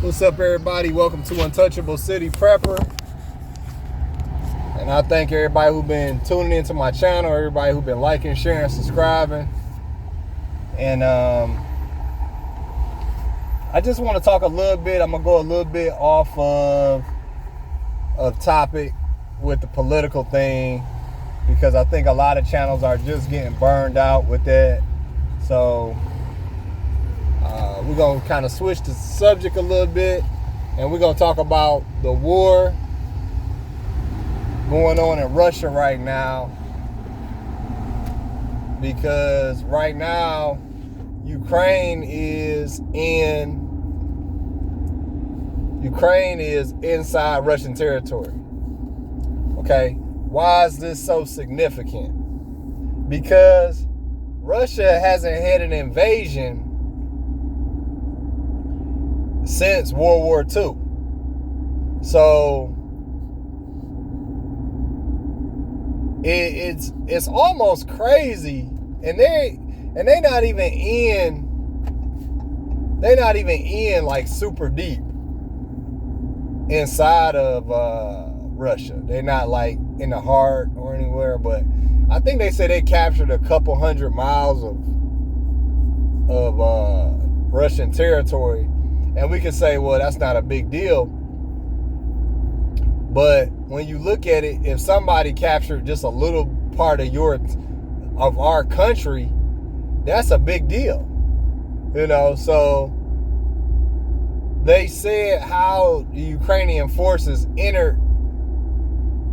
What's up, everybody? Welcome to Untouchable City Prepper. And I thank everybody who's been tuning into my channel, everybody who's been liking, sharing, subscribing. And I just want to talk a little bit. I'm going to go a little bit off of topic with the political thing, because I think a lot of channels are just getting burned out with that. So we're going to kind of switch the subject a little bit, and we're going to talk about the war going on in Russia right now. Because right now, Ukraine is inside Russian territory. Okay? Why is this so significant? Because Russia hasn't had an invasion since World War II. So it's almost crazy, and they're not even in like super deep inside of Russia. They're not like in the heart or anywhere, but I think they say they captured a couple 100 miles of Russian territory. And we can say, well, that's not a big deal. But when you look at it, if somebody captured just a little part of our country, that's a big deal. So they said how the Ukrainian forces entered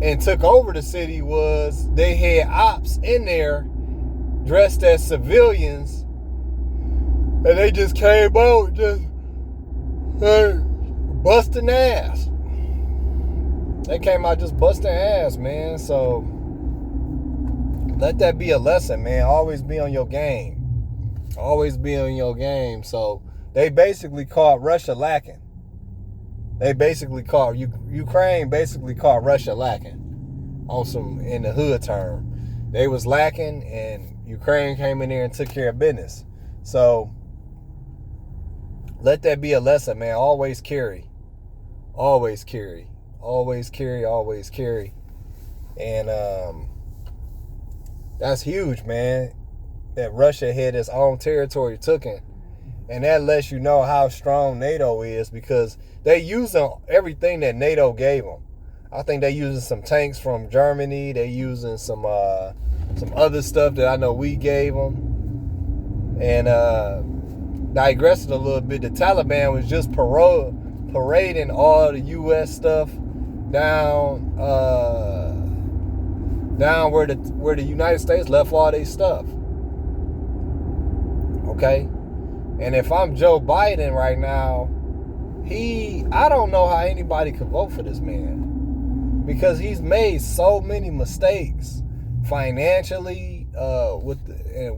and took over the city was they had ops in there dressed as civilians, and they just came out just busting ass. They came out just busting ass, man. So let that be a lesson, man. Always be on your game. Always be on your game. So they basically caught Russia lacking. Ukraine basically caught Russia lacking on some, in the hood term. They was lacking, and Ukraine came in there and took care of business. So let that be a lesson, man. Always carry. Always carry. Always carry. Always carry. And that's huge, man. That Russia had its own territory taken. And that lets you know how strong NATO is, because they using everything that NATO gave them. I think they using some tanks from Germany. They using some other stuff that I know we gave them. And digressing a little bit, the Taliban was just parading all the U.S. stuff down where the United States left all their stuff. Okay? And if I'm Joe Biden right now, I don't know how anybody could vote for this man, because he's made so many mistakes financially,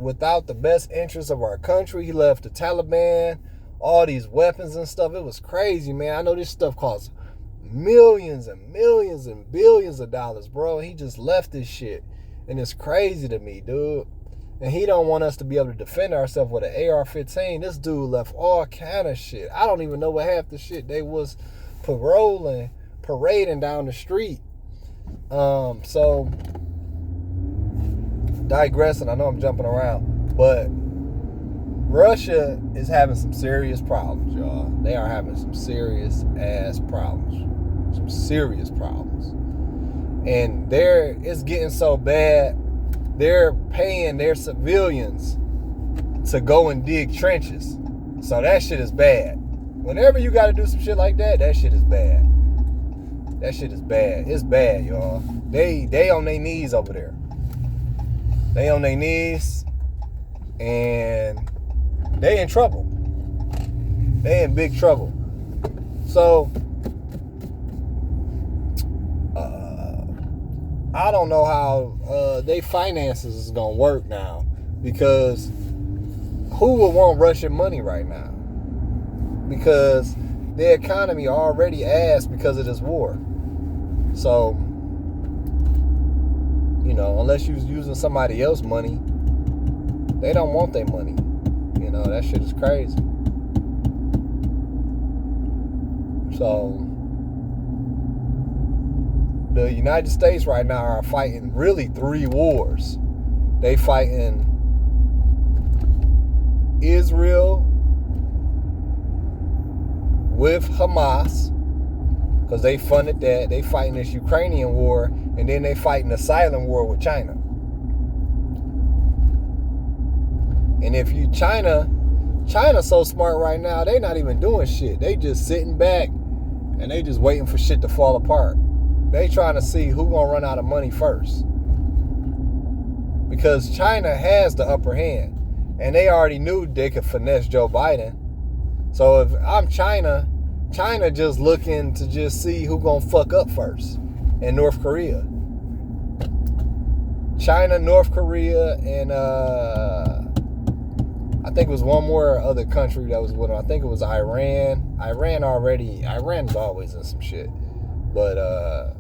without the best interests of our country. He left the Taliban, all these weapons and stuff. It was crazy, man. I know this stuff costs millions and millions and billions of dollars, bro. He just left this shit, and it's crazy to me, dude. And he don't want us to be able to defend ourselves with an AR-15. This dude left all kind of shit. I don't even know what half the shit they was parading down the street. So digressing, I know I'm jumping around, but Russia is having some serious problems, y'all. They are having some serious ass problems. Some serious problems. And it's getting so bad, they're paying their civilians to go and dig trenches. So that shit is bad. Whenever you got to do some shit like that, that shit is bad. That shit is bad. It's bad, y'all. They on their knees over there. They on their knees, and they in trouble. They in big trouble. So I don't know how their finances is gonna work now, because who would want Russian money right now? Because the economy already ass because of this war. So, unless you was using somebody else's money, they don't want their money. That shit is crazy. So the United States right now are fighting really 3 wars. They fighting Israel with Hamas, because they funded that. They fighting this Ukrainian war, and then they fighting the silent war with China. And if you China's so smart right now, they not even doing shit. They just sitting back and they just waiting for shit to fall apart. They trying to see who gonna run out of money first. Because China has the upper hand. And they already knew they could finesse Joe Biden. So if I'm China just looking to just see who gonna fuck up first. And North Korea. China, North Korea, and I think it was one more other country that was with them. I think it was Iran. Iran's always in some shit. But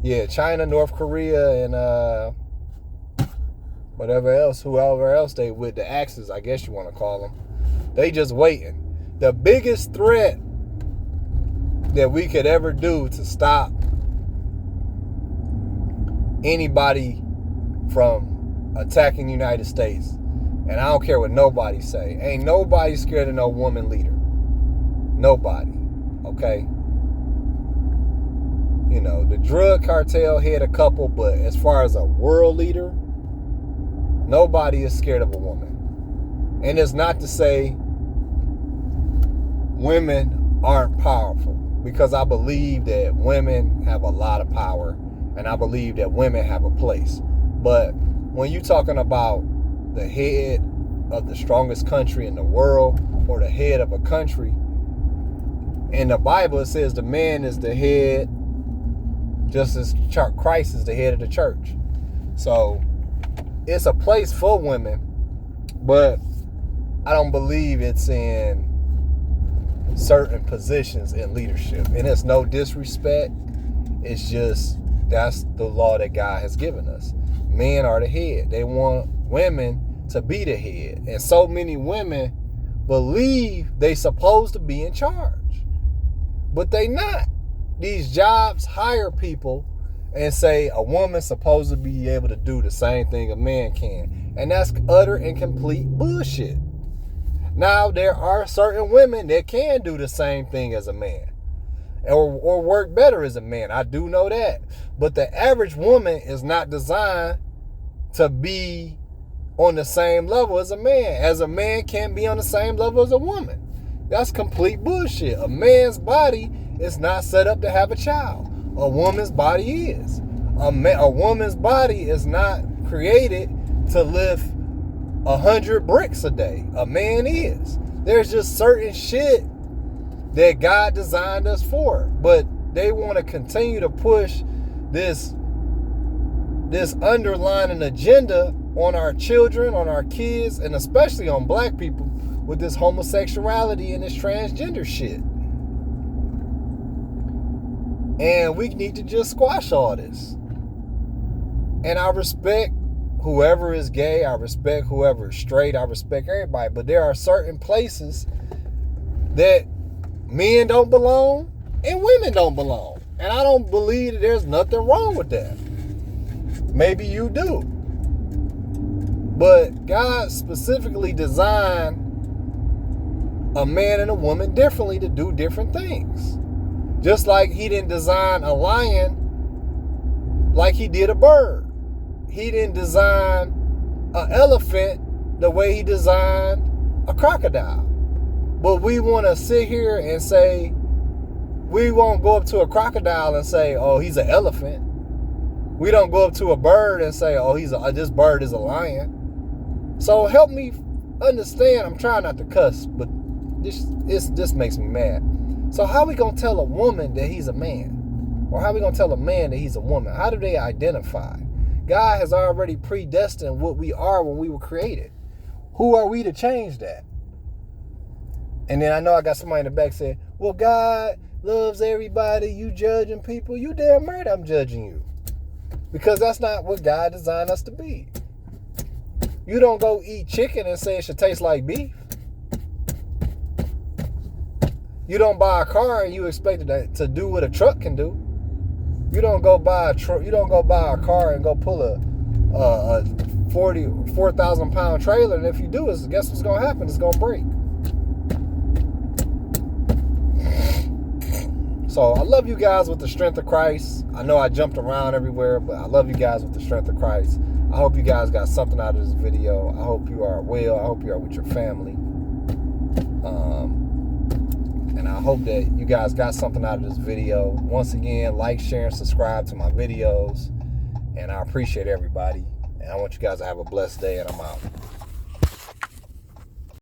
yeah, China, North Korea, and whoever else they with, the Axis, I guess you want to call them. They just waiting. The biggest threat that we could ever do to stop anybody from attacking the United States, and I don't care what nobody say, ain't nobody scared of no woman leader. Nobody. Okay? You know, the drug cartel had a couple, but as far as a world leader, nobody is scared of a woman. And it's not to say women aren't powerful, because I believe that women have a lot of power, and I believe that women have a place. But when you're talking about the head of the strongest country in the world, or the head of a country, in the Bible it says the man is the head, just as Christ is the head of the church. So it's a place for women, but I don't believe it's in certain positions in leadership. And it's no disrespect. It's just that's the law that God has given us. Men are the head. They want women to be the head. And so many women believe they supposed to be in charge. But they not. These jobs hire people and say a woman's supposed to be able to do the same thing a man can. And that's utter and complete bullshit. Now, there are certain women that can do the same thing as a man. Or work better as a man. I do know that. But the average woman is not designed to be on the same level as a man. As a man can't be on the same level as a woman. That's complete bullshit. A man's body is not set up to have a child. A woman's body is. A woman's body is not created to lift 100 bricks a day. A man is. There's just certain shit that God designed us for. But they want to continue to push this underlying agenda on our children, on our kids, and especially on black people with this homosexuality and this transgender shit. And we need to just squash all this. And I respect whoever is gay. I respect whoever is straight. I respect everybody. But there are certain places that men don't belong and women don't belong. And I don't believe that there's nothing wrong with that. Maybe you do. But God specifically designed a man and a woman differently to do different things. Just like he didn't design a lion like he did a bird. He didn't design an elephant the way he designed a crocodile. But we want to sit here and say, we won't go up to a crocodile and say, oh, he's an elephant. We don't go up to a bird and say, oh, this bird is a lion. So help me understand. I'm trying not to cuss, but this makes me mad. So how are we going to tell a woman that he's a man? Or how are we going to tell a man that he's a woman? How do they identify? God has already predestined what we are when we were created. Who are we to change that? And then I know I got somebody in the back saying, well, God loves everybody. You judging people. You damn right I'm judging you. Because that's not what God designed us to be. You don't go eat chicken and say it should taste like beef. You don't buy a car and you expect it to do what a truck can do. You don't go buy a truck. You don't go buy a car and go pull a 4,000 pound trailer. And if you do, guess what's gonna happen? It's gonna break. So I love you guys with the strength of Christ. I know I jumped around everywhere, but I love you guys with the strength of Christ. I hope you guys got something out of this video. I hope you are well. I hope you are with your family. And I hope that you guys got something out of this video. Once again, like, share, and subscribe to my videos. And I appreciate everybody. And I want you guys to have a blessed day, and I'm out.